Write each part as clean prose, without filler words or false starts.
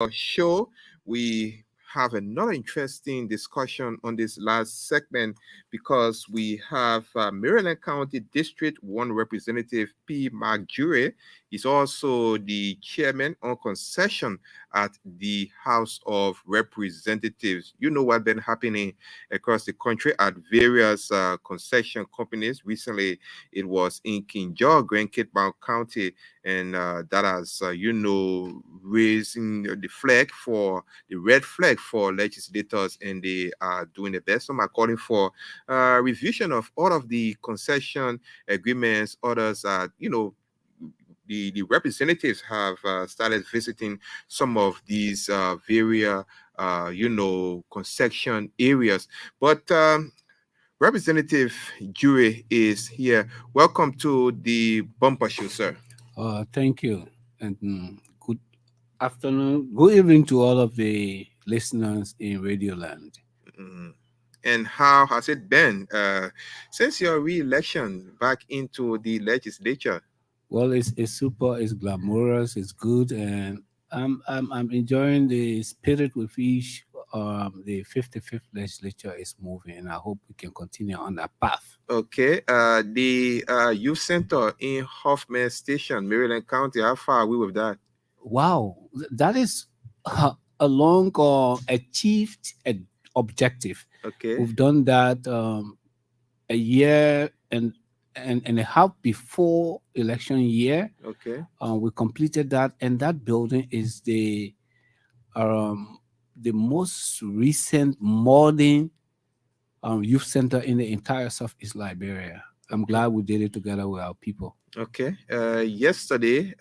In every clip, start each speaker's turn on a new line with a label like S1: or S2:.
S1: show. We have another interesting discussion on this last segment because we have Maryland County District 1 Representative P. Mark Jure. He's also the chairman on concession at the House of Representatives. You know what's been happening across the country at various concession companies. Recently, it was in King George, Grand Cape County, and that has, raising the flag for the red flag for legislators, and they are doing the best. Some are calling for revision of all of the concession agreements. Others are, the representatives have started visiting some of these various, concession areas. But Representative Jure is here. Welcome to the Bumper Show, sir.
S2: Thank you, and good afternoon, good evening to all of the listeners in Radio Land.
S1: Mhm. And how has it been since your re-election back into the legislature?
S2: Well, it's super, it's glamorous, it's good, and I'm enjoying the spirit with which the 55th legislature is moving, and I hope we can continue on that path.
S1: Okay, the youth center in Hoffman Station, Maryland County. How far are we with that?
S2: Wow, that is a long achieved objective.
S1: Okay,
S2: We've done that a year and a half before election year.
S1: okay,
S2: We completed that, and that building is the most recent modern youth center in the entire Southeast Liberia. I'm
S1: okay.
S2: glad we did it together with our people.
S1: Okay. Yesterday,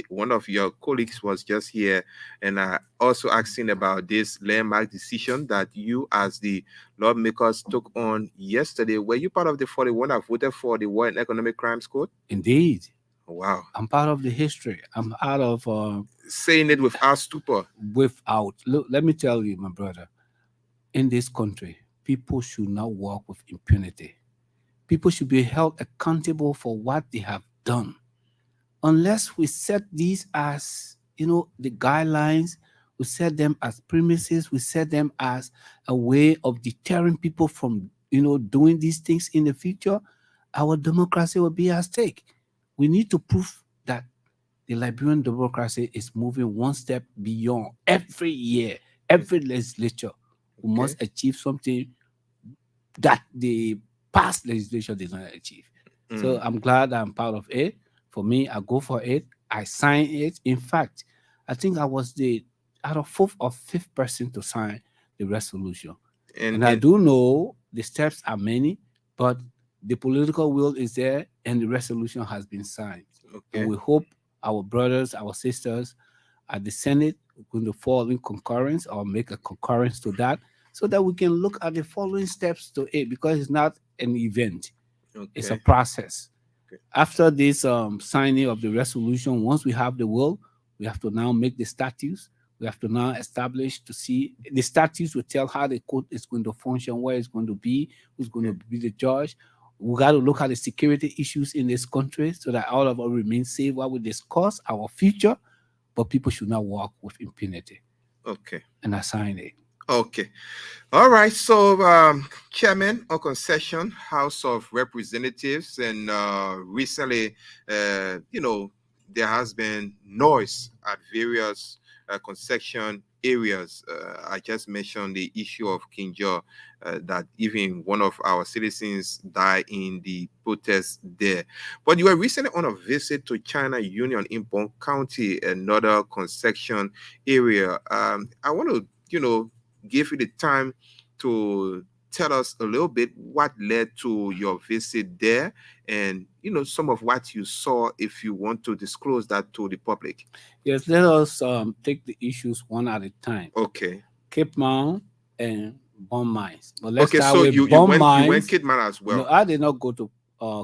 S1: one of your colleagues was just here, and also asking about this landmark decision that you, as the lawmakers, took on yesterday. Were you part of the 41 that voted for the War and Economic Crimes Code?
S2: Indeed,
S1: Wow.
S2: I'm part of the history. I'm out of
S1: Saying it without stupor.
S2: without. Look, let me tell you, my brother, in this country, people should not walk with impunity. People should be held accountable for what they have done. Unless we set these as, the guidelines, we set them as premises, we set them as a way of deterring people from, doing these things in the future, our democracy will be at stake. We need to prove that the Liberian democracy is moving one step beyond every year, every legislature. We
S1: Okay.
S2: must achieve something that the past legislation did not achieve. So
S1: Mm.
S2: I'm glad I'm part of it. For me, I go for it. I sign it. In fact, I think I was the out of fourth or fifth person to sign the resolution.
S1: And
S2: And I
S1: and
S2: do know the steps are many, but the political will is there and the resolution has been signed. And
S1: okay.
S2: we hope our brothers, our sisters at the Senate are going to fall in concurrence or make a concurrence to that so that we can look at the following steps to it because it's not an event, it's a
S1: Okay.
S2: process.
S1: Okay.
S2: After this signing of the resolution, once we have the will, we have to now make the statutes. We have to now establish to see the statutes will tell how the court is going to function, where it's going to be, who's going to
S1: Okay.
S2: be the judge. We got to look at the security issues in this country so that all of us remain safe while we discuss our future. But people should not walk with impunity.
S1: Okay.
S2: And I sign it.
S1: Okay. All right. So, Chairman on concession, House of Representatives, and recently, there has been noise at various concession areas. I just mentioned the issue of King George, that even one of our citizens died in the protest there. But you were recently on a visit to China Union in Bong County, another concession area. I want to, give you the time to tell us a little bit what led to your visit there, and some of what you saw, if you want to disclose that to the public.
S2: Yes, let us take the issues one at a time.
S1: Okay.
S2: Cape Mount and bomb mines. But let's
S1: Okay,
S2: start
S1: so
S2: with
S1: you
S2: bomb
S1: went
S2: mines.
S1: Kidman as
S2: No,
S1: well.
S2: I did not go to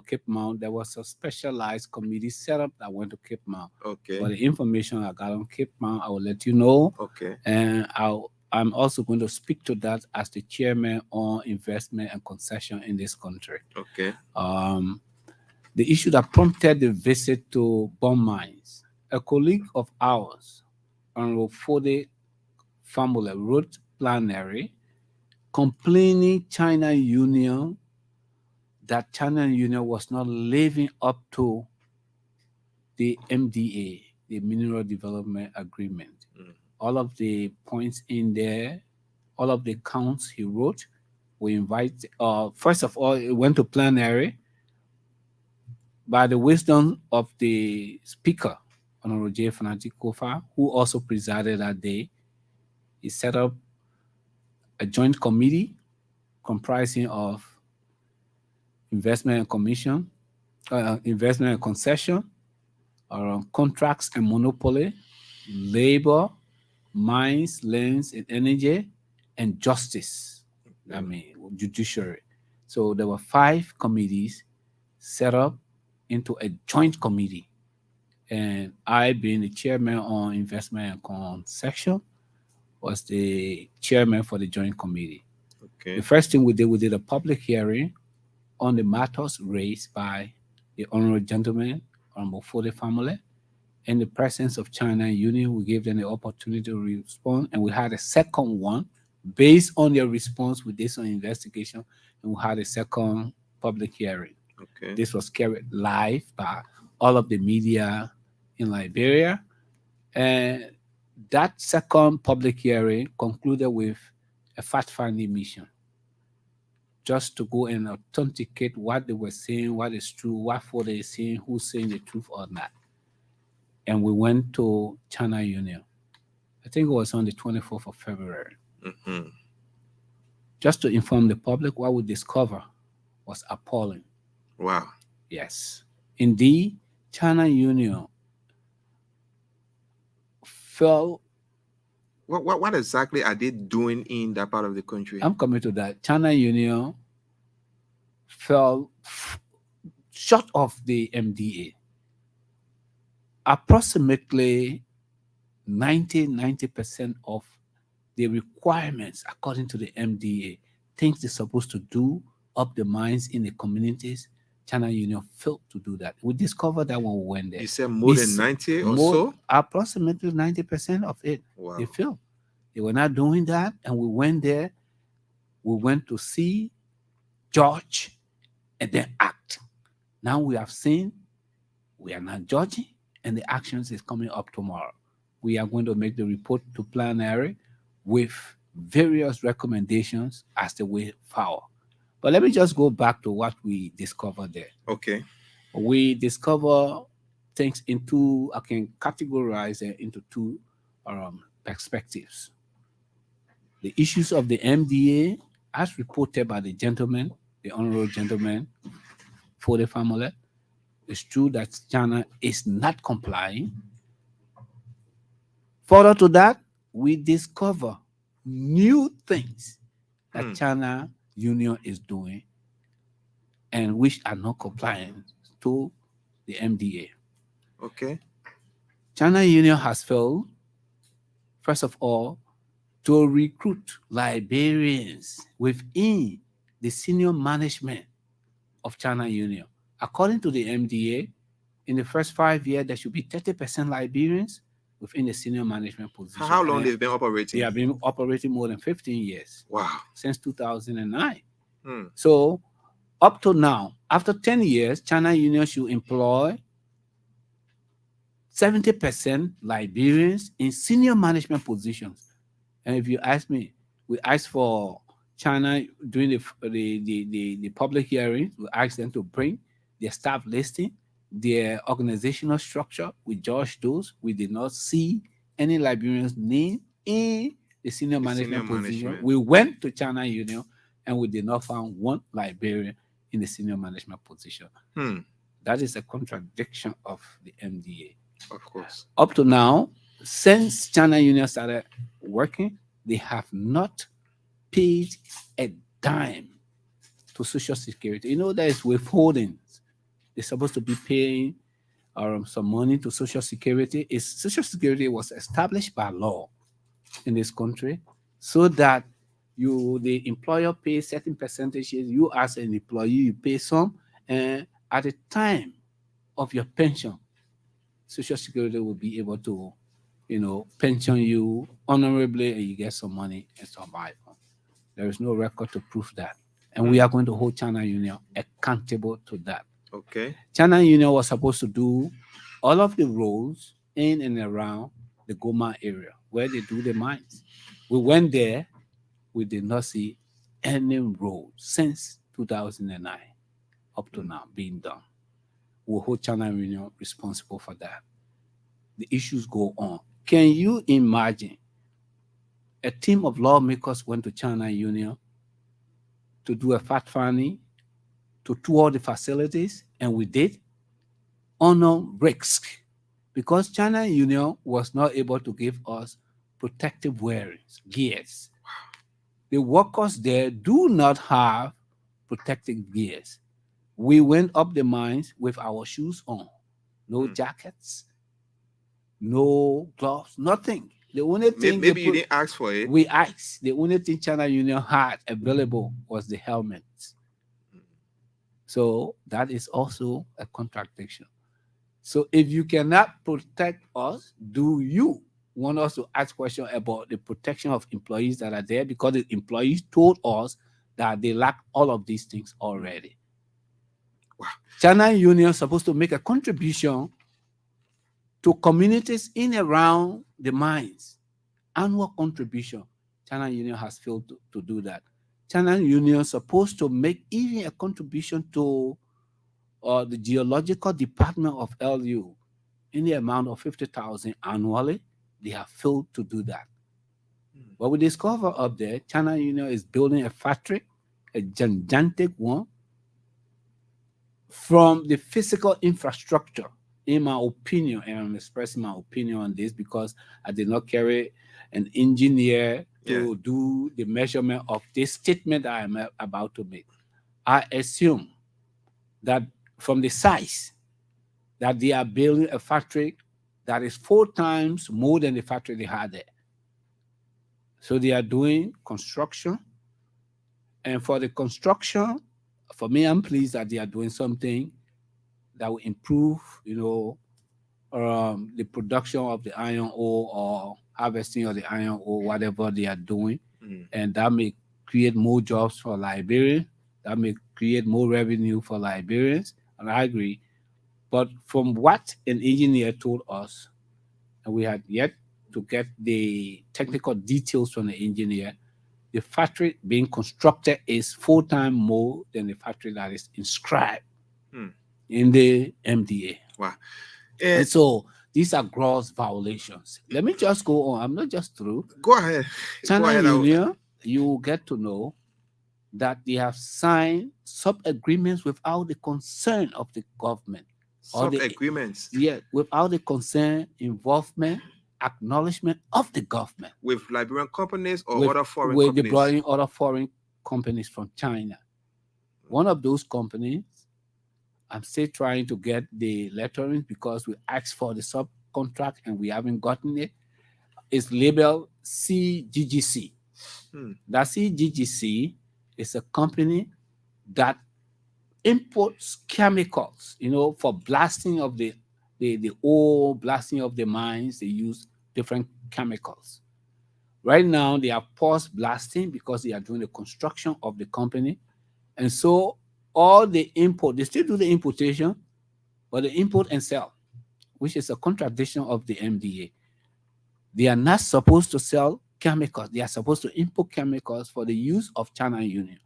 S2: Cape Mount. There was a specialized committee set up that went to Cape Mount.
S1: Okay.
S2: But the information I got on Cape Mount, I will let you know.
S1: Okay.
S2: And I'm also going to speak to that as the chairman on investment and concession in this country.
S1: Okay.
S2: Um, the issue that prompted the visit to bomb mines, a colleague of ours, Honorable Fode family wrote plenary complaining China Union that China Union was not living up to the MDA, the Mineral Development Agreement.
S1: Mm.
S2: All of the points in there, all of the counts he wrote, we invite. First of all, it went to plenary by the wisdom of the speaker, Honorable J. Fanati Kofa, who also presided that day. He set up a joint committee comprising of investment and commission, investment and concession, contracts and monopoly, labor, mines, lands and energy, and justice. I
S1: Okay.
S2: mean, judiciary. So there were 5 committees set up into a joint committee. And I, being the chairman on investment and concession, was the chairman for the joint committee. The
S1: Okay.
S2: first thing we did a public hearing on the matters raised by the honorable gentleman, Honorable Fode family. In the presence of China Union, we gave them the opportunity to respond, and we had a second one based on their response. We did some investigation, and we had a second public hearing.
S1: Okay.
S2: This was carried live by all of the media in Liberia, and that second public hearing concluded with a fact-finding mission, just to go and authenticate what they were saying, what is true, what for they saying, who's saying the truth or not. And we went to China Union. I think it was on the 24th of February.
S1: Mm-hmm.
S2: Just to inform the public, what we discovered was appalling.
S1: Wow.
S2: Yes. Indeed, China Union fell.
S1: What exactly are they doing in that part of the country?
S2: I'm coming to that. China Union fell short of the MDA. Approximately 90% of the requirements according to the MDA, things they're supposed to do up the mines in the communities, China Union failed to do that. We discovered that when we went there.
S1: You said more than 90 or so?
S2: Approximately 90% of it,
S1: Wow.
S2: they failed. They were not doing that, and we went there. We went to see, judge, and then act. Now we have seen, we are not judging, and the actions is coming up tomorrow. We are going to make the report to plenary with various recommendations as the way forward. But let me just go back to what we discovered there.
S1: Okay.
S2: We discover things into, I can categorize it into 2 perspectives. The issues of the MDA, as reported by the gentleman, the honorable gentleman for the family, it's true that China is not complying. Further to that, we discover new things that China Union is doing and which are not compliant to the MDA.
S1: Okay.
S2: China Union has failed, first of all, to recruit Liberians within the senior management of China Union. According to the MDA, in the first 5 years, there should be 30% Liberians within the senior management position.
S1: How long
S2: And
S1: they've been operating?
S2: they have been operating more than 15 years.
S1: Wow.
S2: Since 2009.
S1: Hmm.
S2: So up to now, after 10 years, China Union should employ 70% Liberians in senior management positions. And if you ask me, we asked for China during the public hearing, we asked them to bring their staff listing, their organizational structure. We judged those. We did not see any Liberians name in the senior management position. We went to China Union and we did not find one Liberian in the senior management position. That is a contradiction of the MDA.
S1: Of course.
S2: Up to now, since China Union started working, they have not paid a dime to Social Security. You know, there is withholdings. They're supposed to be paying some money to Social Security. Social Security was established by law in this country so that the employer pays certain percentages. You as an employee, you pay some, and at the time of your pension, Social Security will be able to pension you honorably and you get some money and survive. There is no record to prove that. And we are going to hold China Union accountable to that.
S1: Okay.
S2: China Union was supposed to do all of the roads in and around the Goma area where they do the mines. We went there, we did not see any road since 2009 up to now being done. We hold China Union responsible for that. The issues go on. Can you imagine a team of lawmakers went to China Union to do a fact finding, to tour the facilities, and we did honor risk because China Union was not able to give us protective wearings, gears. The workers there do not have protective gears. We went up the mines with our shoes on, no jackets, no gloves, nothing. The only thing
S1: Maybe you didn't ask for it.
S2: we asked, the only thing China Union had available was the helmets. So that is also a contradiction. So if you cannot protect us, do you want us to ask questions about the protection of employees that are there? Because the employees told us that they lack all of these things already.
S1: Wow.
S2: China Union is supposed to make a contribution to communities in and around the mines. Annual contribution. China Union has failed to do that. China Union is supposed to make even a contribution to the geological department of LU in the amount of 50,000 annually. They have failed to do that. But we discover up there, China Union is building a factory, a gigantic one, from the physical infrastructure. In my opinion, and I'm expressing my opinion on this because I did not carry an engineer to do the measurement of this statement that I'm about to make. I assume that from the size that they are building a factory that is 4 times more than the factory they had there. So they are doing construction. And for the construction, for me, I'm pleased that they are doing something that will improve, the production of the iron ore or harvesting of the iron ore, whatever they are doing. And that may create more jobs for Liberians. That may create more revenue for Liberians. And I agree. But from what an engineer told us, and we had yet to get the technical details from the engineer, the factory being constructed is 4 times more than the factory that is inscribed in the MDA.
S1: Wow.
S2: And so these are gross violations. Let me just go on. I'm not just through.
S1: Go ahead.
S2: China Union, you get to know that they have signed sub-agreements without the consent of the government.
S1: Sub-agreements?
S2: Yeah, without the consent, involvement, acknowledgement of the government.
S1: With Liberian companies or other foreign
S2: companies?
S1: With
S2: deploying other foreign companies from China. One of those companies, I'm still trying to get the lettering because we asked for the subcontract and we haven't gotten it, is labeled CGGC. That CGGC is a company that imports chemicals, for blasting of the ore, blasting of the mines. They use different chemicals. Right now, they are paused blasting because they are doing the construction of the company. And so all the import, they still do the importation, but the import and sell, which is a contradiction of the MDA. They are not supposed to sell chemicals. They are supposed to import chemicals for the use of China Union.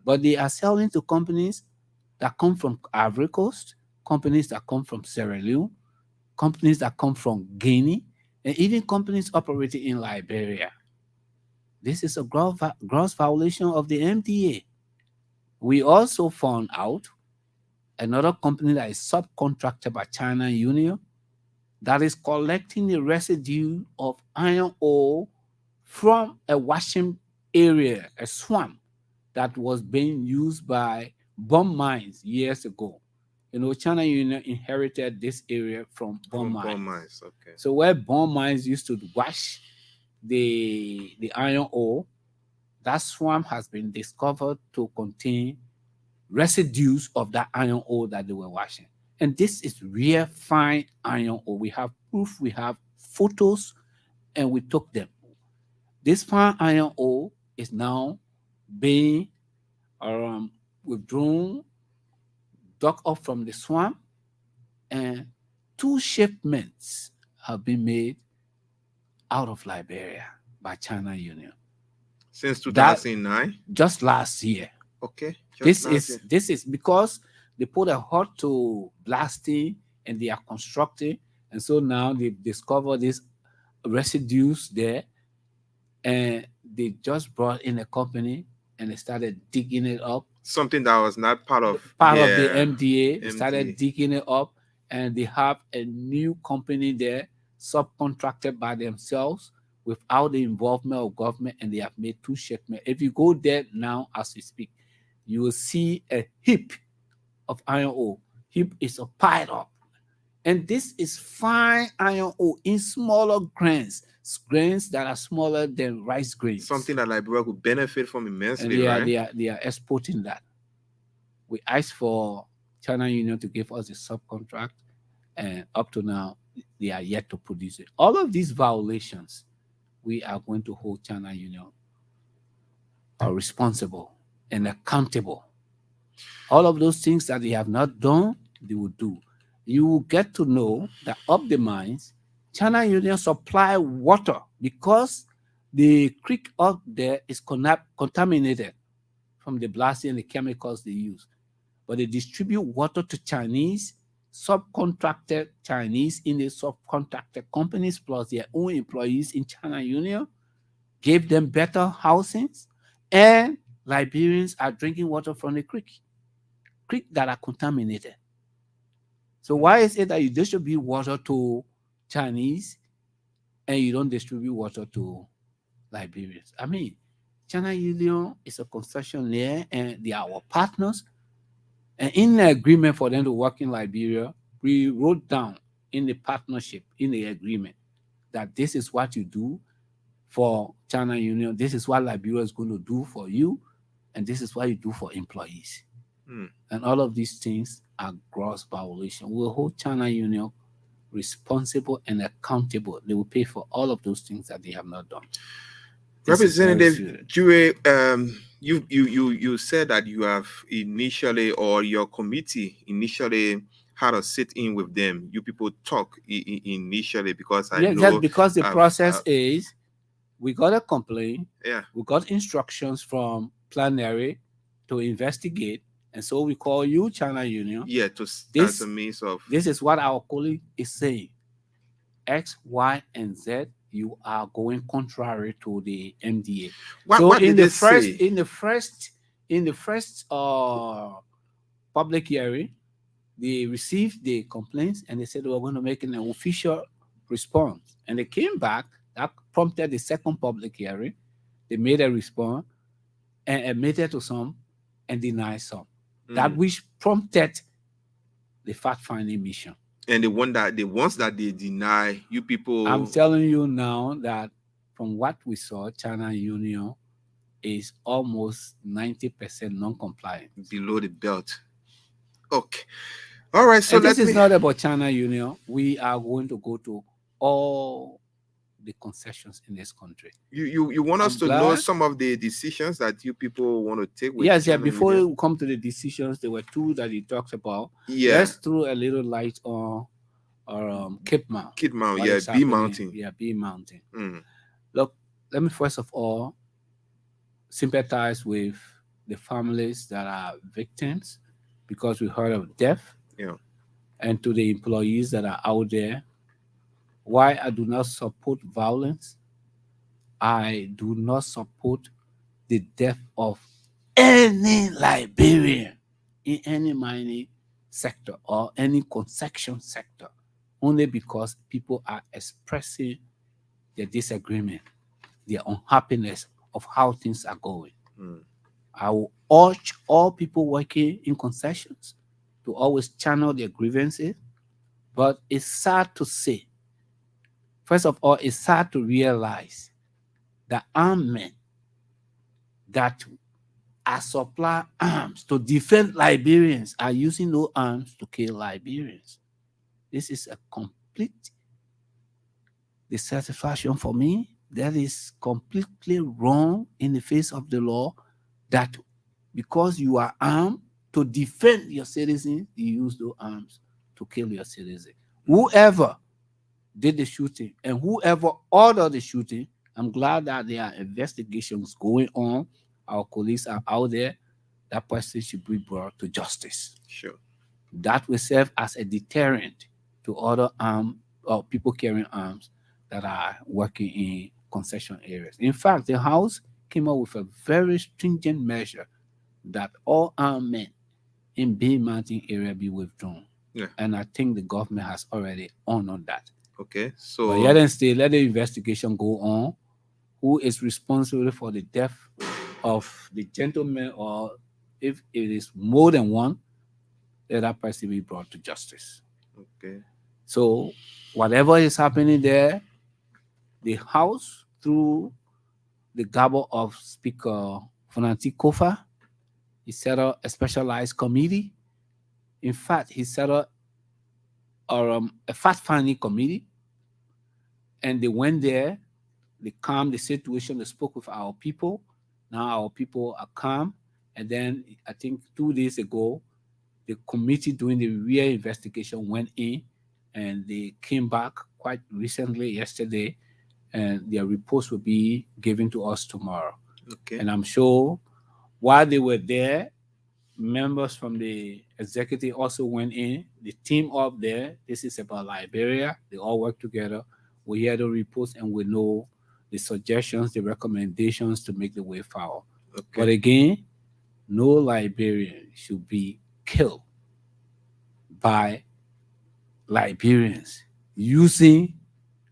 S2: But they are selling to companies that come from Ivory Coast, companies that come from Sierra Leone, companies that come from Guinea, and even companies operating in Liberia. This is a gross violation of the MDA. We also found out another company that is subcontracted by China Union that is collecting the residue of iron ore from a washing area, a swamp that was being used by bomb mines years ago. China Union inherited this area from bomb mines.
S1: Okay.
S2: So where bomb mines used to wash the iron ore, that swamp has been discovered to contain residues of that iron ore that they were washing. And this is real fine iron ore. We have proof, we have photos, and we took them. This fine iron ore is now being withdrawn, dug up from the swamp, and two shipments have been made out of Liberia by China Union.
S1: Since
S2: That
S1: 2009.
S2: just last year.
S1: Okay. Just
S2: This
S1: last
S2: is
S1: year.
S2: this is because they put a halt to blasting and they are constructing, and so now they've discovered these residues there, and they just brought in a company and they started digging it up.
S1: Something that was not part of
S2: Part of the
S1: their
S2: MDA, they
S1: MD.
S2: started digging it up, and they have a new company there, subcontracted by themselves without the involvement of government, and they have made two shipments. If you go there now as we speak, you will see a heap of iron ore. Heap is a pile up. And this is fine iron ore in smaller grains, grains that are smaller than rice grains.
S1: Something that Liberia could benefit from
S2: And
S1: immensely, right?
S2: they are exporting that. We asked for China Union to give us a subcontract, and up to now, they are yet to produce it. All of these violations, we are going to hold China Union responsible and accountable. All of those things that they have not done, they will do. You will get to know that up the mines, China Union supply water because the creek up there is contaminated from the blasting and the chemicals they use. But they distribute water to Chinese, subcontracted Chinese in the subcontracted companies, plus their own employees in China Union, gave them better housings, and Liberians are drinking water from the creek that are contaminated. So why is it that you distribute water to Chinese and you don't distribute water to Liberians? I mean, China Union is a concessionaire and they are our partners. And in the agreement for them to work in Liberia, we wrote down in the partnership, in the agreement, that this is what you do for China Union, this is what Liberia is going to do for you, and this is what you do for employees. And all of these things are gross violation. We'll hold China Union responsible and accountable. They will pay for all of those things that they have not done.
S1: Representative Jure, you said that you have initially, or your committee initially, had a sit-in with them. You people talk initially, because I know
S2: that's because the process is we got a complaint.
S1: Yeah.
S2: We got instructions from plenary to investigate. And so we call you, China Union.
S1: Yeah, as a means of.
S2: This is what our colleague is saying. X, Y, and Z, you are going contrary to the MDA.
S1: What did they say?
S2: In the first public hearing, they received the complaints and they said they were going to make an official response. And they came back. That prompted the second public hearing. They made a response and admitted to some and denied some. That which prompted the fact-finding mission.
S1: And the ones that they deny, you people.
S2: I'm telling you now that from what we saw, China Union is almost 90% non-compliant.
S1: Below the belt. Okay. All right. So
S2: this is not about China Union. We are going to go to all the concessions in this country.
S1: You want us to know some of the decisions that you people want to take with
S2: Yes, before we come to the decisions, there were two that he talked about.
S1: Yeah.
S2: Let's throw a little light on Cape Mount.
S1: Cape Mount, yeah, B Mountain.
S2: Yeah, B Mountain. Look, let me first of all sympathize with the families that are victims, because we heard of death.
S1: Yeah.
S2: And to the employees that are out there. Why I do not support violence? I do not support the death of any Liberian in any mining sector or any concession sector, only because people are expressing their disagreement, their unhappiness of how things are going. I will urge all people working in concessions to always channel their grievances, but it's sad to say, first of all, it's sad to realize that armed men that are supply arms to defend Liberians are using those arms to kill Liberians. This is a complete the satisfaction for me. That is completely wrong in the face of the law. That because you are armed to defend your citizens, you use those arms to kill your citizens. Whoever did the shooting and whoever ordered the shooting, I'm glad that there are investigations going on. Our colleagues are out there. That person should be brought to justice.
S1: Sure.
S2: That will serve as a deterrent to other armed or people carrying arms that are working in concession areas. In fact, the House came up with a very stringent measure that all armed men in Bay Mountain area be withdrawn.
S1: Yeah.
S2: And I think the government has already honored that.
S1: Okay.
S2: But yet
S1: So
S2: and still, let the investigation go on. Who is responsible for the death of the gentleman, or if it is more than one, let that person be brought to justice.
S1: okay.
S2: So whatever is happening there, the House, through the gabble of Speaker Fonanti Kofa, he set up a specialized committee. In fact, he set up a fact-finding committee, and they went there, they calmed the situation, they spoke with our people. Now our people are calm. And then I think 2 days ago, the committee doing the real investigation went in, and they came back quite recently, yesterday, and their reports will be given to us tomorrow.
S1: Okay.
S2: And I'm sure while they were there, members from the executive also went in. The team up there, this is about Liberia. They all work together. We hear the reports and we know the suggestions, the recommendations to make the way forward. But
S1: Okay.
S2: again, no Liberian should be killed by Liberians using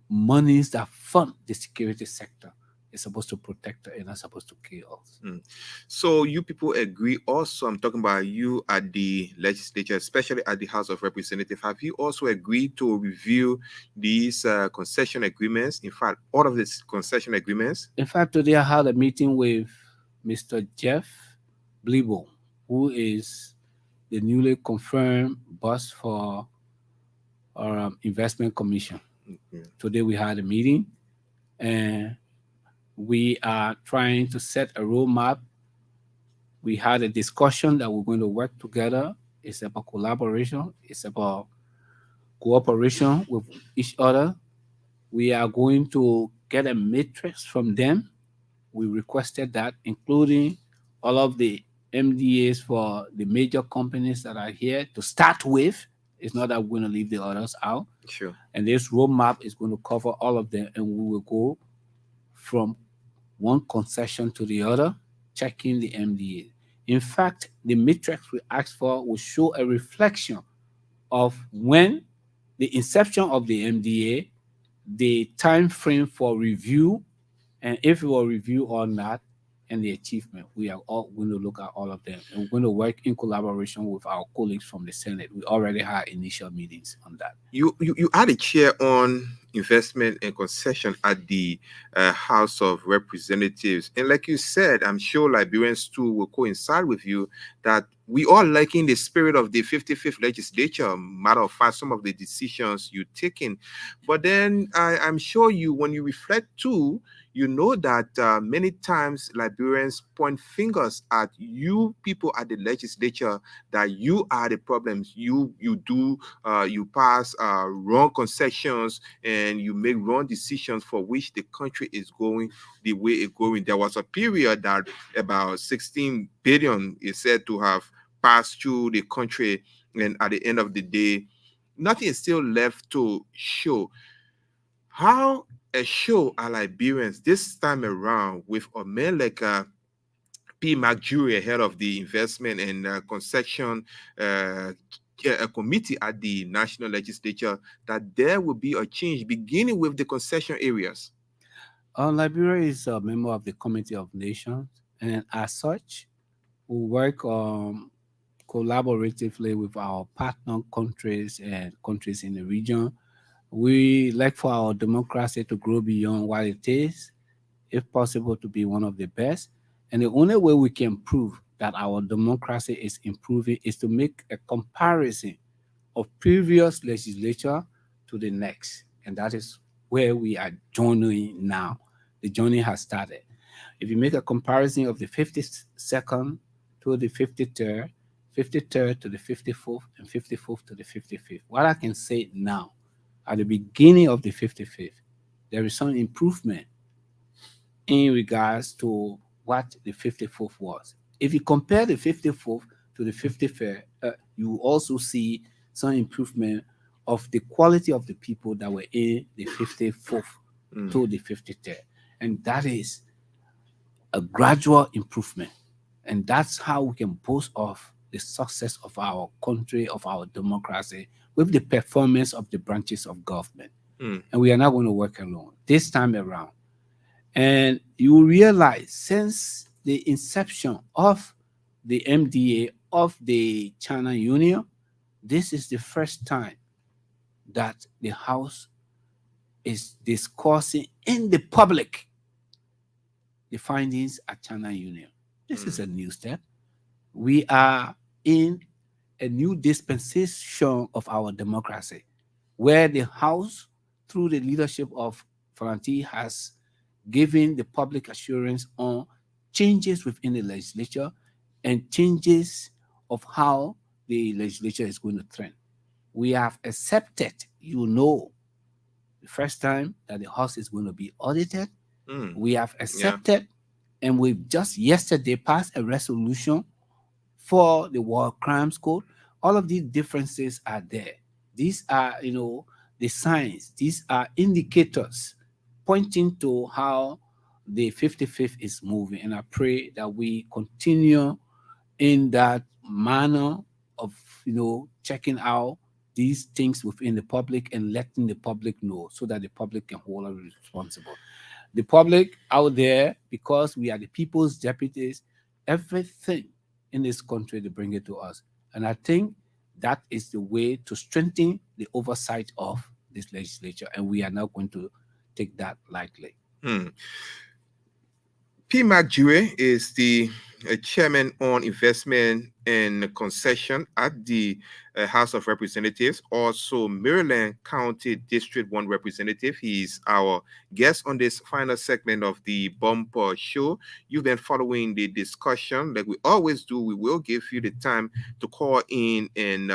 S2: monies that fund the security sector. It's supposed to protect us and not supposed to kill us.
S1: So you people agree also, I'm talking about you at the legislature, especially at the House of Representatives. Have you also agreed to review these concession agreements? In fact, all of these concession agreements?
S2: In fact, today I had a meeting with Mr. Jeff Blibo, who is the newly confirmed boss for our investment commission.
S1: Okay.
S2: Today we had a meeting, and we are trying to set a roadmap. We had a discussion that we're going to work together. It's about collaboration. It's about cooperation with each other. We are going to get a matrix from them. We requested that, including all of the MDAs for the major companies that are here to start with. It's not that we're going to leave the others out.
S1: Sure.
S2: And this roadmap is going to cover all of them, and we will go from one concession to the other, checking the MDA. In fact, the matrix we asked for will show a reflection of when the inception of the MDA, the time frame for review, and if it will review or not, and the achievement. We are all going to look at all of them, and we're going to work in collaboration with our colleagues from the Senate. We already had initial meetings on that.
S1: You had a chair on investment and concession at the House of Representatives, and like you said, I'm sure Liberians too will coincide with you that we all liking the spirit of the 55th legislature. Matter of fact, some of the decisions you're taking, but then I'm sure you, when you reflect too, you know that many times Liberians point fingers at you people at the legislature, that you are the problems. You do you pass wrong concessions and you make wrong decisions for which the country is going the way it's going. There was a period that about 16 billion is said to have passed through the country, and at the end of the day, nothing is still left to show. How a show are Liberians this time around with a man like P. McJury, head of the investment and concession a committee at the national legislature, that there will be a change beginning with the concession areas?
S2: Liberia is a member of the Committee of Nations, and as such, we work collaboratively with our partner countries and countries in the region. We like for our democracy to grow beyond what it is, if possible, to be one of the best. And the only way we can prove that our democracy is improving is to make a comparison of previous legislature to the next. And that is where we are joining now. The journey has started. If you make a comparison of the 52nd to the 53rd, 53rd to the 54th, and 54th to the 55th, what I can say now, at the beginning of the 55th, there is some improvement in regards to what the 54th was. If you compare the 54th to the 55th, you also see some improvement of the quality of the people that were in the 54th to the 53rd. And that is a gradual improvement. And that's how we can boast of the success of our country, of our democracy, with the performance of the branches of government.
S1: Mm.
S2: And we are not going to work alone this time around. And you will realize since the inception of the MDA, of the China Union, this is the first time that the House is discussing in the public the findings at China Union. This is a new step. We are in a new dispensation of our democracy, where the House, through the leadership of Faranti, has given the public assurance on changes within the legislature and changes of how the legislature is going to trend. We have accepted, the first time that the House is going to be audited.
S1: Mm.
S2: We have
S1: Yeah.
S2: accepted, and we've just yesterday passed a resolution for the War Crimes Code. All of these differences are there. These are, the signs. These are indicators pointing to how the 55th is moving. And I pray that we continue in that manner of, checking out these things within the public and letting the public know so that the public can hold us responsible. The public out there, because we are the people's deputies, everything in this country, they bring it to us. And I think that is the way to strengthen the oversight of this legislature. And we are not going to take that lightly.
S1: Mm. P. McJure is the chairman on investment and concession at the House of Representatives, also Maryland County District 1 representative. He's our guest on this final segment of the Bumper Show. You've been following the discussion like we always do. We will give you the time to call in and,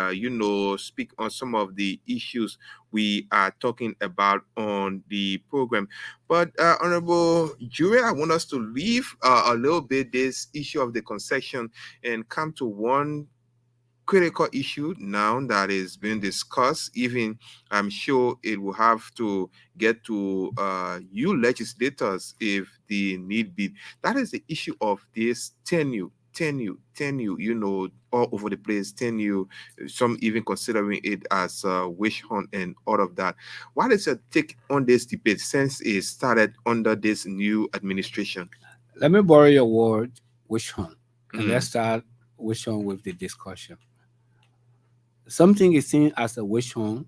S1: speak on some of the issues we are talking about on the program. But Honorable Jury, I want us to leave a little bit this issue of the concession and come to one critical issue now that is being discussed. Even I'm sure it will have to get to you legislators if the need be. That is the issue of this tenure, all over the place, tenure, some even considering it as a witch hunt and all of that. What is your take on this debate since it started under this new administration?
S2: Let me borrow your word, witch hunt. And
S1: Mm.
S2: let's start witch hunt with the discussion. Something is seen as a witch hunt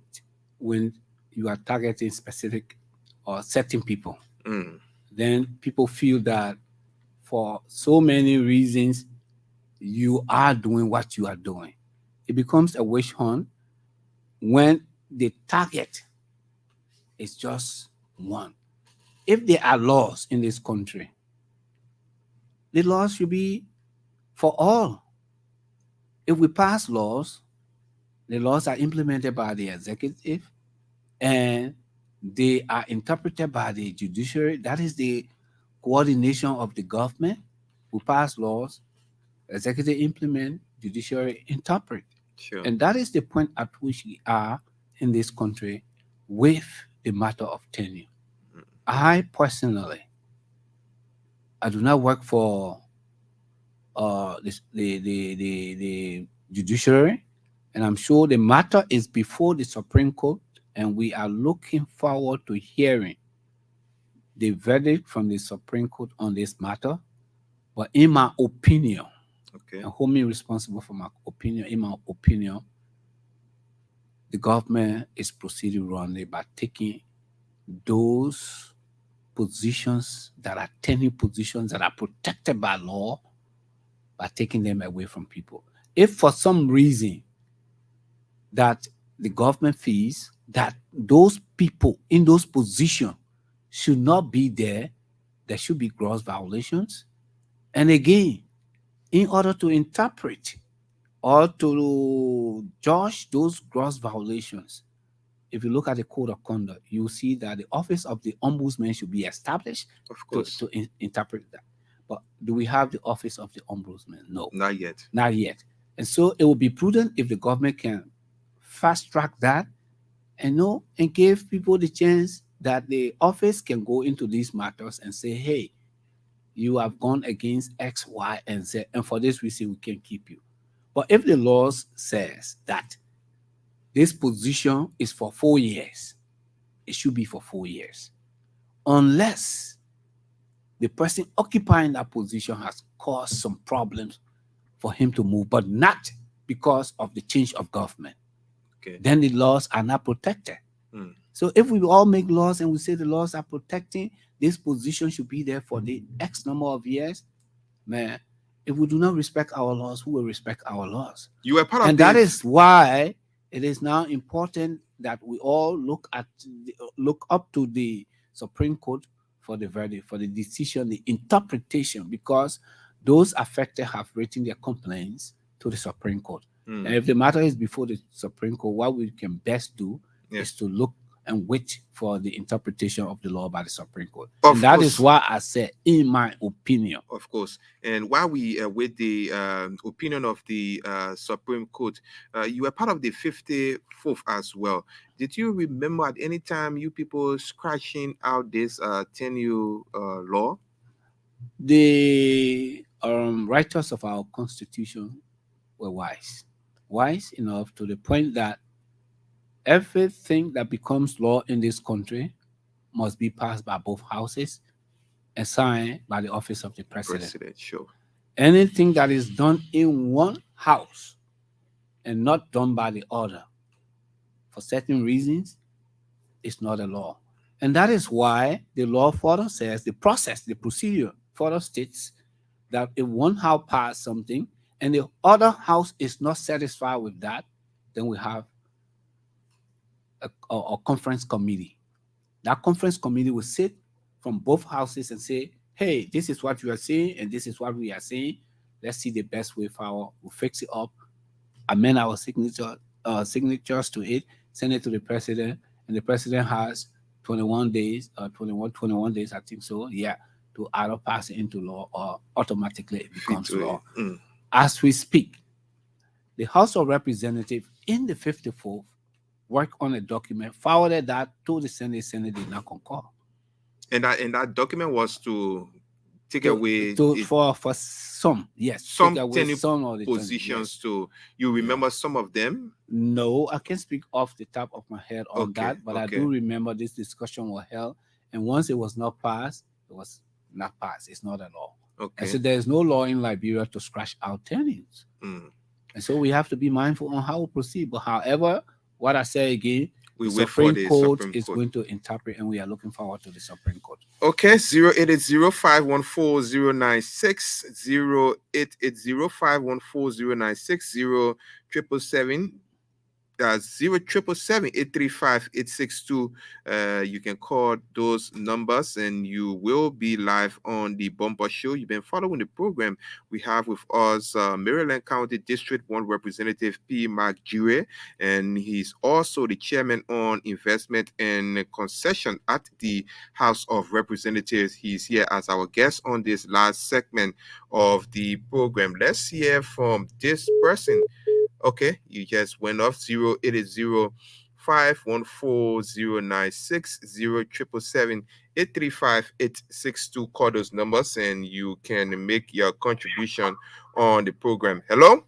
S2: when you are targeting specific or certain people.
S1: Mm.
S2: Then people feel that for so many reasons you are doing what you are doing. It becomes a witch hunt when the target is just one. If there are laws in this country, the laws should be for all. If we pass laws, the laws are implemented by the executive and they are interpreted by the judiciary. That is the coordination of the government. We pass laws, executive implement, judiciary interpret.
S1: Sure.
S2: And that is the point at which we are in this country with the matter of tenure. I personally, I do not work for the judiciary, and I'm sure the matter is before the Supreme Court, and we are looking forward to hearing the verdict from the Supreme Court on this matter. But in my opinion,
S1: Okay.
S2: and hold me responsible for my opinion, in my opinion, the government is proceeding wrongly by taking those positions that are tenure positions that are protected by law, by taking them away from people. If for some reason that the government fees that those people in those positions should not be there. There should be gross violations. And again, in order to interpret or to judge those gross violations, if you look at the code of conduct, you see that the office of the ombudsman should be established
S1: Of
S2: to,
S1: course.
S2: to interpret that. But do we have the office of the ombudsman? No,
S1: Not yet.
S2: not yet. And so it would be prudent if the government can fast track that and know and give people the chance that the office can go into these matters and say, hey, you have gone against X, Y, and Z, and for this reason we can keep you. But if the laws says that this position is for 4 years, it should be for 4 years. Unless the person occupying that position has caused some problems for him to move, but not because of the change of government,
S1: Okay.
S2: then the laws are not protected.
S1: Mm.
S2: So if we all make laws and we say the laws are protecting, this position should be there for the X number of years, man, if we do not respect our laws, who will respect our laws?
S1: You were part of
S2: And that is why it is now important that we all look up to the Supreme Court for the verdict, for the decision, the interpretation, because those affected have written their complaints to the Supreme Court.
S1: Mm.
S2: And if the matter is before the Supreme Court, what we can best do
S1: Yeah.
S2: is to look and wait for the interpretation of the law by the Supreme Court.
S1: Of
S2: And that
S1: course.
S2: is why I said, in my opinion,
S1: Of course. And while we with the opinion of the Supreme Court, you were part of the 54th as well. Did you remember at any time you people scratching out this tenure law?
S2: the writers of our constitution were wise enough to the point that everything that becomes law in this country must be passed by both houses and signed by the office of the president.
S1: Sure.
S2: Anything that is done in one house and not done by the other for certain reasons is not a law. And that is why the law further says the process, the procedure further states that if one house passed something and the other house is not satisfied with that, then we have a conference committee. That conference committee will sit from both houses and say, hey, this is what you are saying and this is what we are saying. Let's see the best way forward. We'll fix it up, amend our signatures to it, send it to the president, and the president has 21 days, 21 days, I think so, yeah, to either pass it into law or automatically it becomes law.
S1: Mm.
S2: As we speak, the House of Representatives in the 54th worked on a document, forwarded that to the Senate did not concur.
S1: And that document was to take
S2: To-
S1: away
S2: for some, yes,
S1: some
S2: take away
S1: tenure
S2: some of the tenure,
S1: positions
S2: yes.
S1: to you remember some of them?
S2: No, I can't speak off the top of my head on
S1: Okay,
S2: that, but I
S1: okay.
S2: do remember this discussion was held, and once it was not passed, it was not passed. It's not a law.
S1: Okay.
S2: And so there is no law in Liberia to scratch out tenures.
S1: Mm.
S2: And so we have to be mindful on how we proceed. But however, what I say again,
S1: We
S2: the
S1: wait for
S2: Supreme
S1: the
S2: Court
S1: Supreme
S2: is
S1: Court.
S2: going to interpret, and we are looking forward to the Supreme Court.
S1: Okay, 080514096, 080514096, 07778358662. You can call those numbers and you will be live on the Bumper Show. You've been following the program. We have with us Maryland County District 1 Representative P. Mark Jure, and he's also the chairman on investment and concession at the House of Representatives. He's here as our guest on this last segment of the program. Let's hear from this person. Okay, you just went off. 080514096, 07778358662. Call those numbers and you can make your contribution on the program. Hello?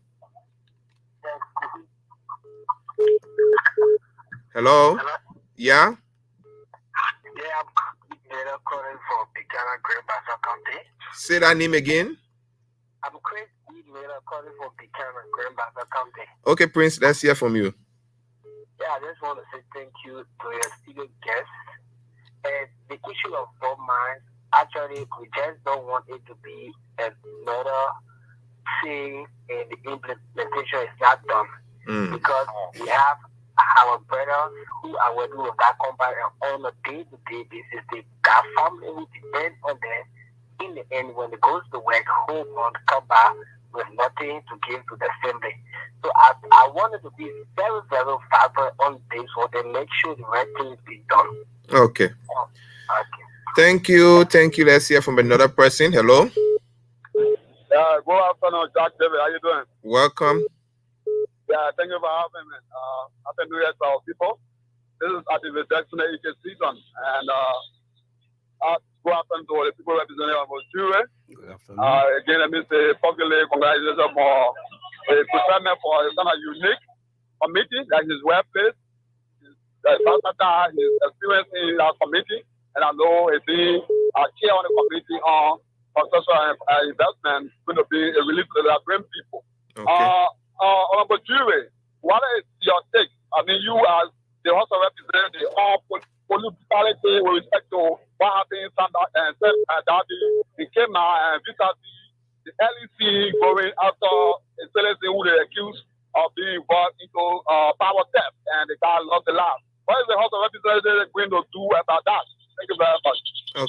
S1: Hello? Yeah?
S3: Yeah, I'm calling from Buchanan, Great Basin County.
S1: Say that name again.
S3: I'm Chris Miller calling from Buchanan, Great Basin County.
S1: Okay, Prince, let's hear from you.
S3: Yeah, I just want to say thank you to your studio guests. And the issue of bomb mines, actually, we just don't want it to be another thing, and the implementation is not done. Because we have our brothers who are working with that company on a day-to-day basis, that family will depend on them. In the end, when it goes to work, home on come back with nothing to give to the family. So I wanted to be very, very vibrant on this so they make sure the right thing is being done.
S1: Okay.
S3: Okay.
S1: Thank you. Thank you. Let's hear from another person. Hello.
S4: Yeah, good afternoon, Jack David. How you doing?
S1: Welcome.
S4: Yeah, thank you for having me. Happy New Year to our people. This is at the vaccination season, and good afternoon to all the people representing our jury.
S2: Good afternoon.
S4: Again, let me say publicly congratulations for the preparation for a kind of unique committee that is well placed. Pastor is experienced in our committee, and I know he's being chair on the committee on social investment going to be a relief to the great people.
S1: Okay.
S4: Honorable Jury, what is your take? I mean, you as the House of Representatives on politicality with respect to what happened in Darby, in Kema, and vis-a-vis the LEC going after a citizen who they accused of being involved into power theft, and the guy lost the life. What is the House of Representatives going to do about that? Thank you very much.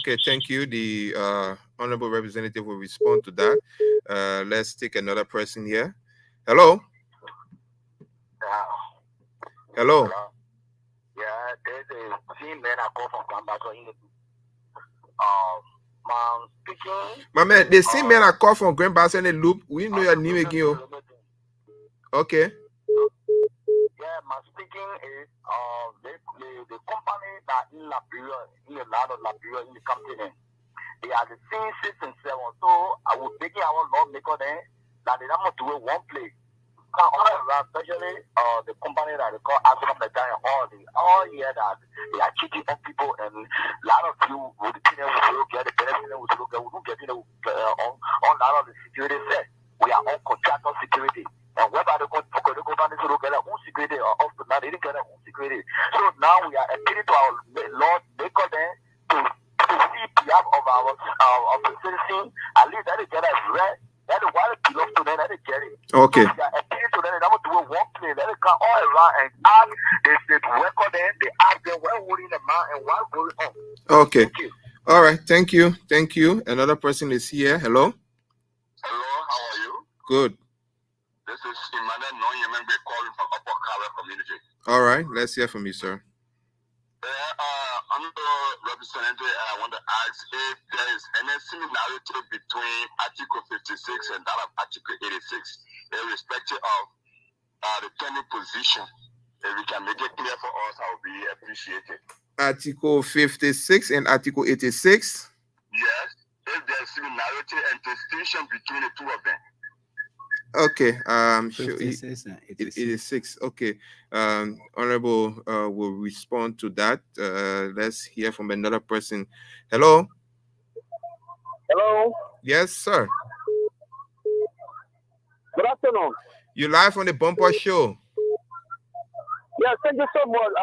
S1: Okay, thank you. The honorable representative will respond to that. Let's take another person here. Hello. Hello.
S3: Yeah, there's a team man I call from Gambato in the speaking.
S1: My man, the same man I call from Grand Bass and the Loop. We know your name again. Okay.
S3: Yeah, my speaking is the company that in Liberia, in the land of Liberia, in the continent. They are the same 6 and 7. So I will beg our lawmaker there that they don't do it one place. Especially the company that they call African Metal all year that they are cheating on people, and a lot of you will get the benefit, we will get on a lot of the security set. We are on contractor security. And whether the companies will get their own security or off to now, they didn't get their own security. So now we are appealing to our Lord Maker then to see behalf of our of the citizens, at least that they get a rent. That is why it belongs to them, that they get it.
S1: Okay.
S3: So we are appealing to them, they don't do it one place, let it come all around and ask, they record them, they ask them where holding the man and why going on.
S1: Okay.
S3: Thank you.
S1: All right. Thank you. Thank you. Another person is here. Hello.
S3: Hello, how are you?
S1: Good.
S3: This is Emmanuel Noyemen calling from Upper Kawa community.
S1: All right. Let's hear from you, sir.
S3: I'm the representative. I want to ask if there is any similarity between Article 56 and that of Article 86, irrespective of the tenant position. If we can make it clear for us, I would be appreciated.
S1: Article 56 and Article 86.
S3: Yes, if there is similarity and distinction between the two of them.
S1: Okay. Sure.
S2: 56 and
S1: 86. Okay. Honorable will respond to that. Let's hear from another person. Hello.
S4: Hello.
S1: Yes, sir.
S4: Good afternoon.
S1: You live on the Bumper Show.
S4: Yeah, thank you so much.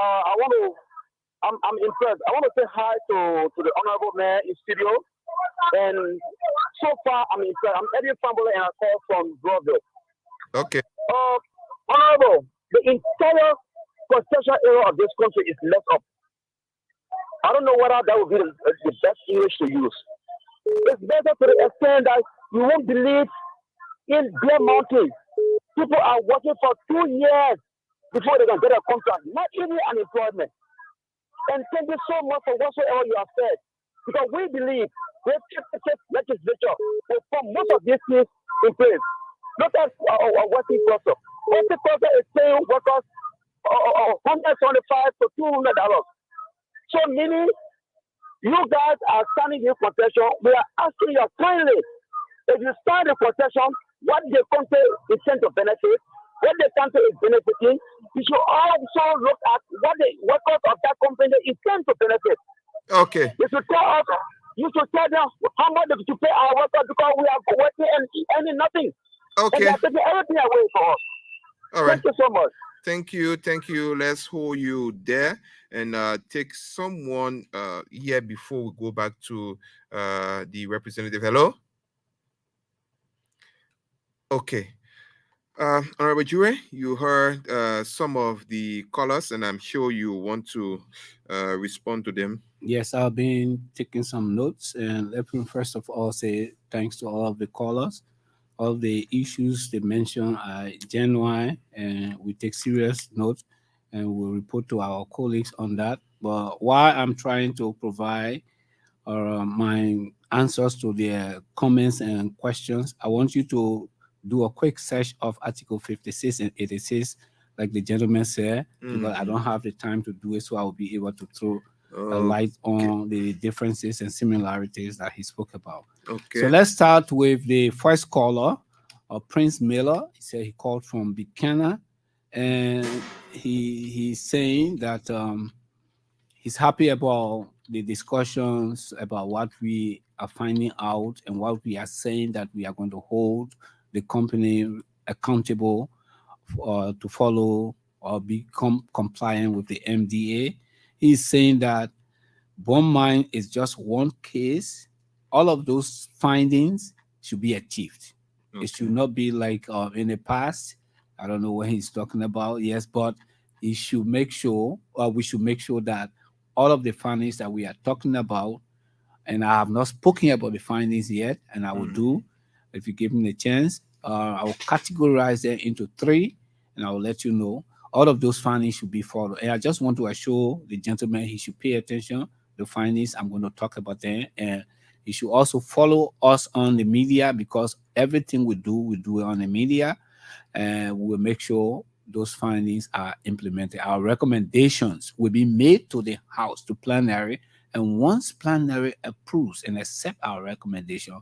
S4: I'm impressed. I want to say hi to the honorable mayor in studio. And so far, I'm impressed. I'm Eddie Famble and I call from Broadway.
S1: Okay.
S4: Honorable, the entire constitutional era of this country is left up. I don't know whether that would be the best English to use. It's better to the extent that you won't believe in Blair Mountain. People are working for 2 years before they can get a contract, not even unemployment. And thank you so much for whatsoever you have said. Because we believe the legislature will put most of these things in place. Look at our working culture. Working culture is paying workers $125 to $200. So meaning you guys are standing in protection. We are asking you kindly, if you stand in protection, what the country is trying to benefit, what the country is benefiting, you should also look at what the workers of that company is trying to benefit.
S1: Okay.
S4: You should tell us, you should tell them how much to pay our workers because we are working and earning nothing.
S1: Okay.
S4: And they are taking everything away from us.
S1: All right.
S4: Thank you so much.
S1: Thank you. Thank you. Let's hold you there and take someone here before we go back to the representative. Hello? Okay. Honorable Jure, you heard some of the callers, and I'm sure you want to respond to them.
S2: Yes, I've been taking some notes, and let me first of all say thanks to all of the callers. All the issues they mentioned are genuine, and we take serious note, and we'll report to our colleagues on that. But while I'm trying to provide my answers to their comments and questions, I want you to do a quick search of Article 56 and 86, like the gentleman said, because I don't have the time to do it, so I will be able to throw a light
S1: Okay.
S2: on the differences and similarities that he spoke about. So
S1: Okay.
S2: let's start with the first caller, Prince Miller. He said he called from Buchanan, and he's saying that he's happy about the discussions about what we are finding out and what we are saying, that we are going to hold the company accountable to follow or become compliant with the MDA. He's saying that bomb mine is just one case. All of those findings should be achieved. It should
S1: Okay.
S2: not be like in the past. I don't know what he's talking about. Yes, but he should make sure, or we should make sure that all of the findings that we are talking about, and I have not spoken about the findings yet, and I will do if you give me a chance. I will categorize them into three, and I will let you know. All of those findings should be followed. And I just want to assure the gentleman he should pay attention. The findings I'm going to talk about them, and he should also follow us on the media, because everything we do it on the media, and we'll make sure those findings are implemented. Our recommendations will be made to the House, to plenary, and once plenary approves and accept our recommendation,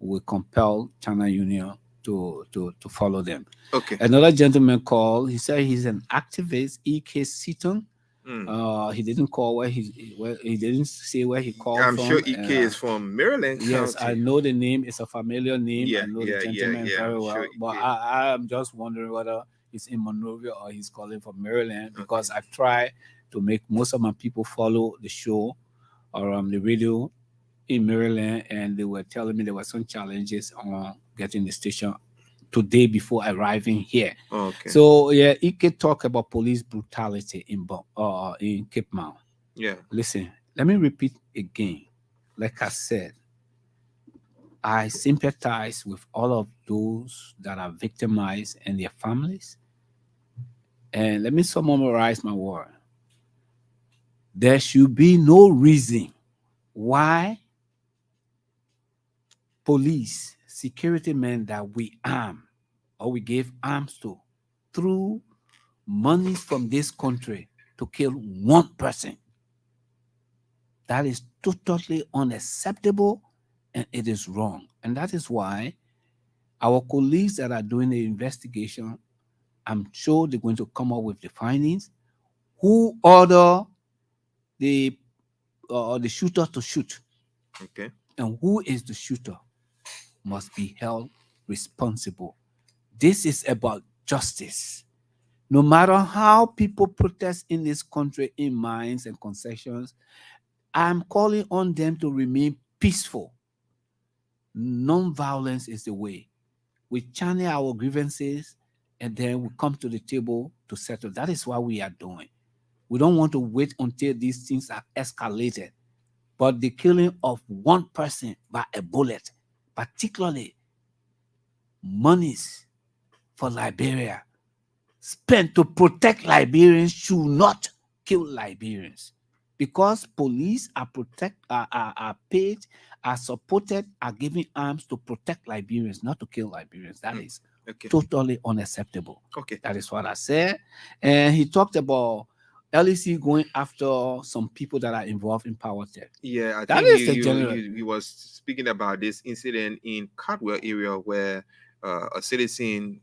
S2: we will compel China Union to follow them.
S1: Okay.
S2: Another gentleman called. He said he's an activist, E.K. Seaton. He didn't call he didn't say where he called
S1: I'm sure
S2: from.
S1: EK is from Maryland
S2: Yes, I
S1: County.
S2: know the name. It's a familiar name. I
S1: Yeah,
S2: know the
S1: yeah, yeah,
S2: gentleman
S1: yeah.
S2: very
S1: I'm sure
S2: well. But
S1: EK.
S2: I'm just wondering whether he's in Monrovia or he's calling from Maryland,
S1: Okay.
S2: because I try to make most of my people follow the show or the radio in Maryland, and they were telling me there were some challenges on getting the station today before arriving here.
S1: Okay.
S2: So yeah, he could talk about police brutality in Cape Mount.
S1: Yeah.
S2: Listen, let me repeat again. Like I said, I sympathize with all of those that are victimized and their families. And let me summarize my word. There should be no reason why police, security men that we arm or we gave arms to through monies from this country to kill one person. That is totally unacceptable, and it is wrong. And that is why our colleagues that are doing the investigation, I'm sure they're going to come up with the findings. Who order the shooter to shoot,
S1: Okay.
S2: and who is the shooter must be held responsible. This is about justice. No matter how people protest in this country in mines and concessions, I'm calling on them to remain peaceful. Non-violence is the way. We channel our grievances, and then we come to the table to settle. That is what we are doing. We don't want to wait until these things are escalated. But the killing of one person by a bullet, particularly monies for Liberia, spent to protect Liberians, should not kill Liberians. Because police are paid, are supported, are giving arms to protect Liberians, not to kill Liberians. That is
S1: Okay.
S2: totally unacceptable.
S1: Okay.
S2: That is what I said. And he talked about LEC going after some people that are involved in power theft.
S1: Yeah, I
S2: That
S1: think
S2: is the general.
S1: he was speaking about this incident in Cardwell area where a citizen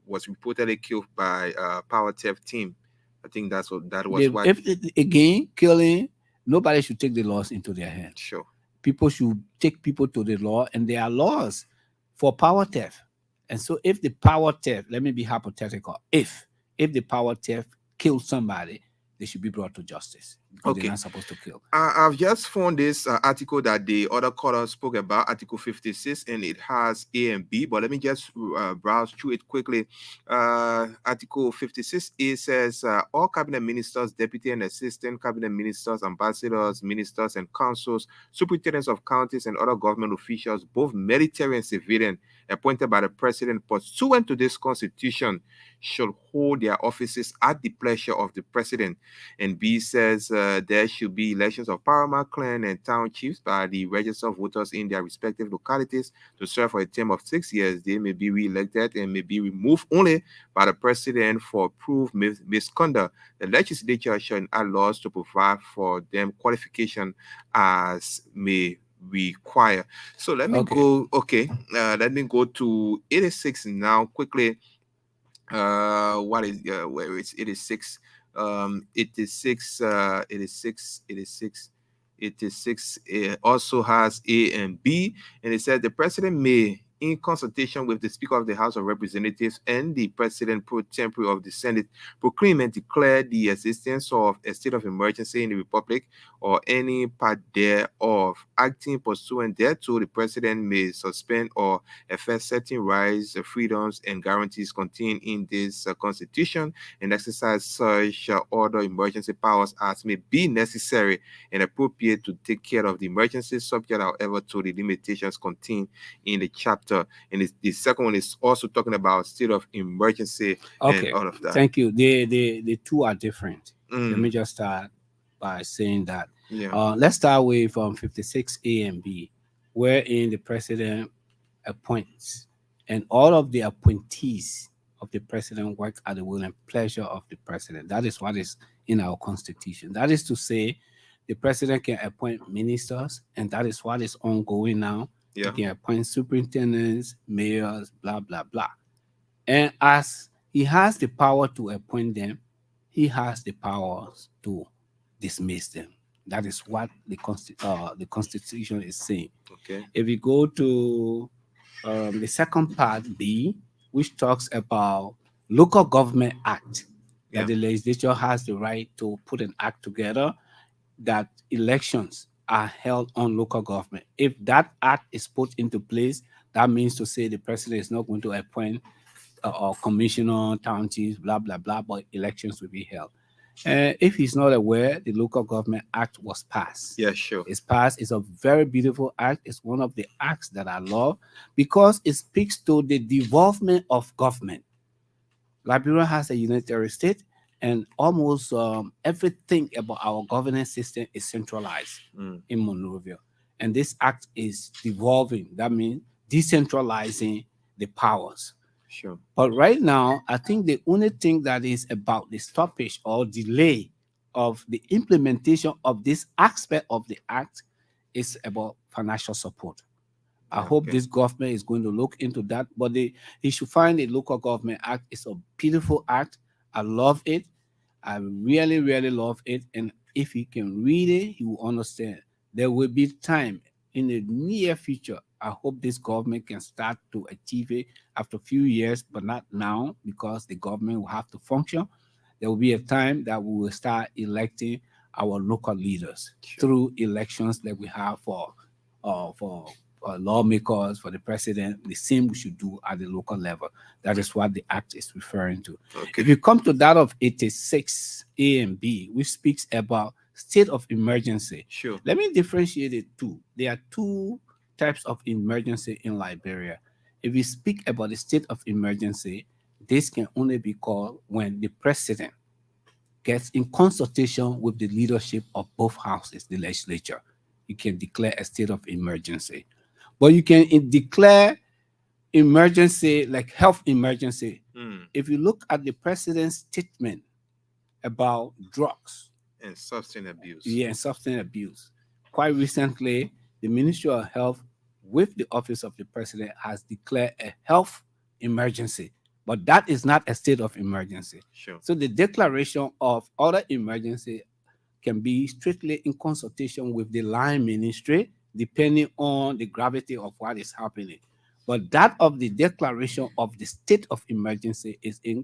S1: was reportedly killed by a power theft team. I think that was what.
S2: Again, killing, nobody should take the laws into their hands.
S1: Sure.
S2: People should take people to the law, and there are laws for power theft. And so if the power theft, let me be hypothetical, if the power theft killed somebody, they should be brought to justice. but they're
S1: Okay.
S2: not supposed to kill.
S1: I've just found this article that the other caller spoke about, Article 56, and it has A and B. But let me just browse through it quickly. Article 56A says all cabinet ministers, deputy and assistant cabinet ministers, ambassadors, ministers, and consuls, superintendents of counties, and other government officials, both military and civilian, appointed by the president pursuant to this constitution, shall hold their offices at the pleasure of the president. And B says there should be elections of paramount clan and town chiefs by the register of voters in their respective localities to serve for a term of 6 years. They may be re-elected and may be removed only by the president for proved misconduct. The legislature shall enact laws to provide for them qualification as may require. So let me go. Okay, let me go to 86 now quickly. What is where is 86? 86 86 also has A and B, and it said the president may, in consultation with the Speaker of the House of Representatives and the President pro tempore of the Senate, proclaim and declare the existence of a state of emergency in the Republic or any part thereof. Acting pursuant thereto, the President may suspend or affect certain rights, freedoms, and guarantees contained in this Constitution and exercise such other emergency powers as may be necessary and appropriate to take care of the emergency, subject, however, to the limitations contained in the chapter. And the second one is also talking about state of emergency and all of that.
S2: Thank you. The two are different. Let
S1: Mm,
S2: me just start by saying that.
S1: yeah.
S2: Let's start with 56A and B, wherein the president appoints, and all of the appointees of the president work at the will and pleasure of the president. That is what is in our constitution. That is to say, the president can appoint ministers, and that is what is ongoing now.
S1: Yeah.
S2: He can appoint superintendents, mayors, blah, blah, blah. And as he has the power to appoint them, he has the powers to dismiss them. That is what the Constitution is saying.
S1: Okay.
S2: If you go to the second part, B, which talks about local government act, that
S1: Yeah.
S2: the legislature has the right to put an act together that elections are held on local government. If that act is put into place, that means to say the president is not going to appoint or commissioner, town chiefs, blah, blah, blah, but elections will be held. If he's not aware, the Local Government Act was passed.
S1: Yeah, sure.
S2: It's passed. It's a very beautiful act. It's one of the acts that I love because it speaks to the devolvement of government. Liberia has a unitary state, and almost everything about our governance system is centralized in Monrovia. And this act is devolving. That means decentralizing the powers.
S1: Sure.
S2: But right now, I think the only thing that is about the stoppage or delay of the implementation of this aspect of the act is about financial support. I hope
S1: Okay.
S2: this government is going to look into that, but they should find the Local Government Act. It's a beautiful act. I love it. I really, really love it. And if he can read it, he will understand. There will be time in the near future. I hope this government can start to achieve it after a few years, but not now because the government will have to function. There will be a time that we will start electing our local leaders through elections that we have for lawmakers, for the president. The same we should do at the local level. That is what the act is referring to.
S1: Okay.
S2: If you come to that of 86 A and B, which speaks about state of emergency,
S1: Sure.
S2: let me differentiate it too. There are two types of emergency in Liberia. If we speak about the state of emergency, this can only be called when the president gets in consultation with the leadership of both houses, the legislature. You can declare a state of emergency. But you can declare emergency like health emergency. If you look at the president's statement about drugs,
S1: And substance abuse.
S2: and substance abuse, quite recently, the Ministry of Health with the Office of the President has declared a health emergency, but that is not a state of emergency.
S1: Sure.
S2: So the declaration of other emergency can be strictly in consultation with the line ministry, depending on the gravity of what is happening. But that of the declaration of the state of emergency is in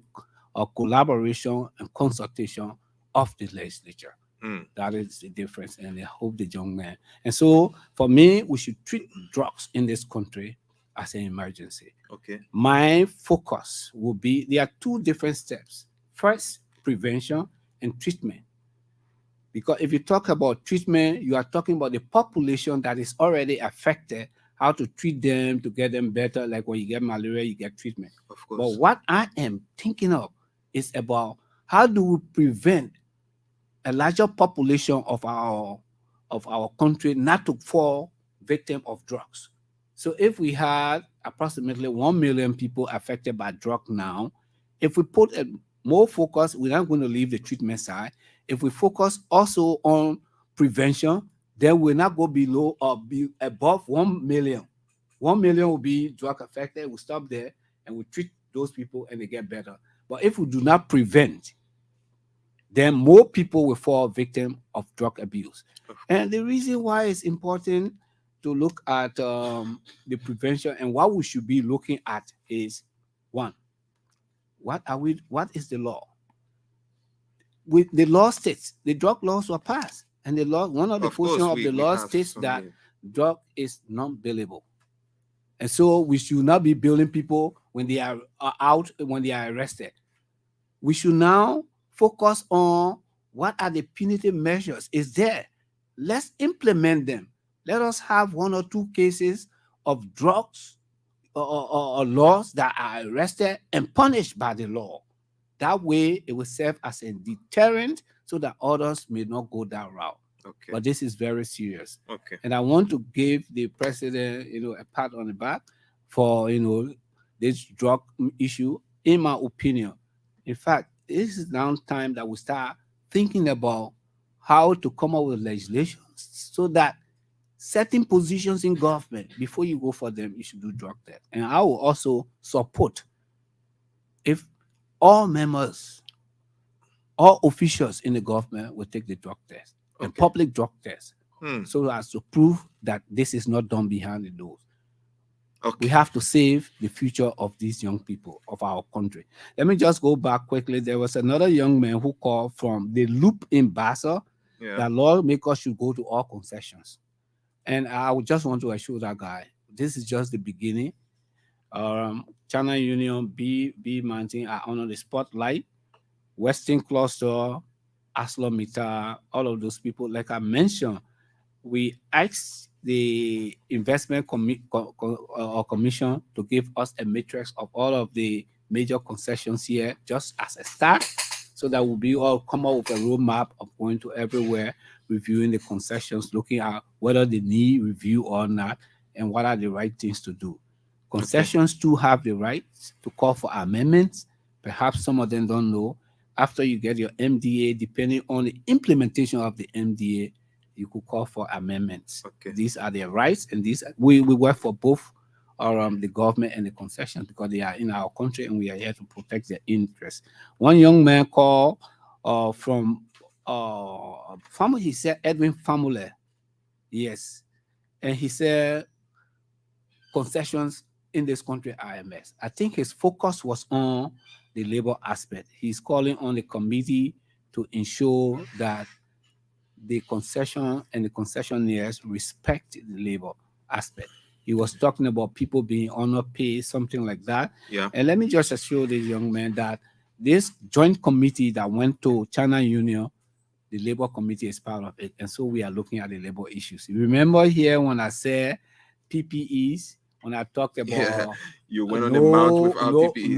S2: a collaboration and consultation of the legislature.
S1: Mm.
S2: That is the difference, and I hope the young man. And so, for me, we should treat drugs in this country as an emergency.
S1: Okay.
S2: My focus will be there are two different steps. First, prevention and treatment. Because if you talk about treatment, you are talking about the population that is already affected, how to treat them to get them better. Like when you get malaria, you get treatment.
S1: Of
S2: But
S1: course.
S2: what I am thinking of is about how do we prevent a larger population of our country not to fall victim of drugs. So if we had approximately 1 million people affected by drug now, if we put a more focus, we're not going to leave the treatment side. If we focus also on prevention, then we'll not go below or be above 1 million. 1 million will be drug affected. We stop there and we treat those people and they get better. But if we do not prevent, then more people will fall victim of drug abuse. And the reason why it's important to look at the prevention and what we should be looking at is one, what is the law? With the law states, the drug laws were passed, and the law, one of the
S1: Of
S2: portions
S1: course,
S2: of the
S1: we
S2: law
S1: have
S2: states
S1: some
S2: that
S1: here.
S2: drug is non-billable. And so we should not be billing people when they are out, when they are arrested. We should now focus on what are the punitive measures is there. Let's implement them. Let us have one or two cases of drugs or laws that are arrested and punished by the law. That way it will serve as a deterrent so that others may not go that route.
S1: Okay.
S2: But this is very serious.
S1: Okay.
S2: And I want to give the president, a pat on the back for, this drug issue, in my opinion. In fact, this is now time that we start thinking about how to come up with legislation so that certain positions in government, before you go for them, you should do drug test. And I will also support if all members, all officials in the government will take the drug test, a
S1: Okay.
S2: public drug test,
S1: Hmm.
S2: so as to prove that this is not done behind the doors. We
S1: Okay.
S2: have to save the future of these young people of our country. Let me just go back quickly. There was another young man who called from the loop in Basel
S1: Yeah.
S2: that lawmakers should go to all concessions. And I would just want to assure that guy, this is just the beginning. China Union, B Mountain are under the spotlight. Western Cluster, ArcelorMittal, all of those people, like I mentioned, we asked the investment commission to give us a matrix of all of the major concessions here, just as a start, so that we'll be all come up with a roadmap of going to everywhere, reviewing the concessions, looking at whether they need review or not, and what are the right things to do. Concessions too have the right to call for amendments. Perhaps some of them don't know. After you get your MDA, depending on the implementation of the MDA, you could call for amendments.
S1: Okay.
S2: These are their rights, and these we work for both the government and the concessions because they are in our country and we are here to protect their interests. One young man called from he said Edwin Famule. Yes. And he said concessions in this country are a mess. I think his focus was on the labor aspect. He's calling on the committee to ensure that the concession and the concessionaires respect the labor aspect. He was talking about people being underpaid, something like that.
S1: Yeah.
S2: And let me just assure this young man that this joint committee that went to China Union, the labor committee is part of it. And so we are looking at the labor issues. You remember here when I said PPEs, when I talked about
S1: Yeah. You went on the mount without PPEs.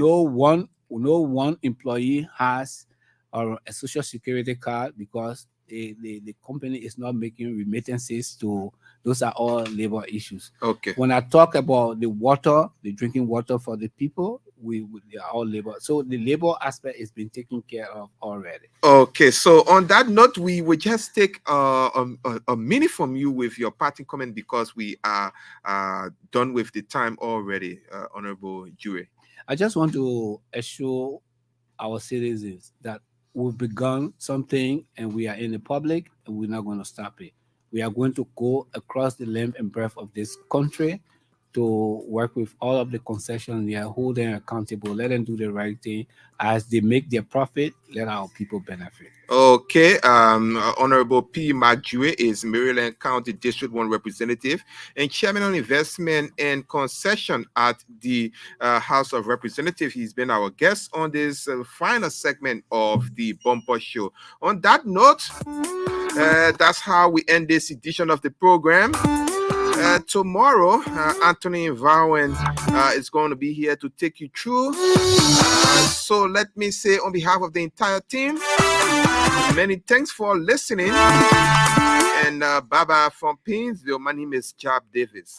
S2: no one employee has a social security card because the company is not making remittances to those are all labor issues.
S1: Okay.
S2: When I talk about the water, the drinking water for the people, they are all labor. So the labor aspect is being taken care of already.
S1: Okay, so on that note, we will just take a minute from you with your parting comment because we are done with the time already, Honorable Jury.
S2: I just want to assure our citizens that we've begun something and we are in the public and we're not going to stop it. We are going to go across the length and breadth of this country to work with all of the concessions here, hold them accountable, let them do the right thing. As they make their profit, let our people benefit.
S1: Okay, Honorable P. Magdue is Maryland County District 1 representative and chairman on investment and concession at the House of Representatives. He's been our guest on this final segment of the Bumper Show. On that note, that's how we end this edition of the program. Tomorrow, Anthony Vauen is going to be here to take you through. So let me say on behalf of the entire team, many thanks for listening. And bye-bye from Painesville. My name is JARP Davies.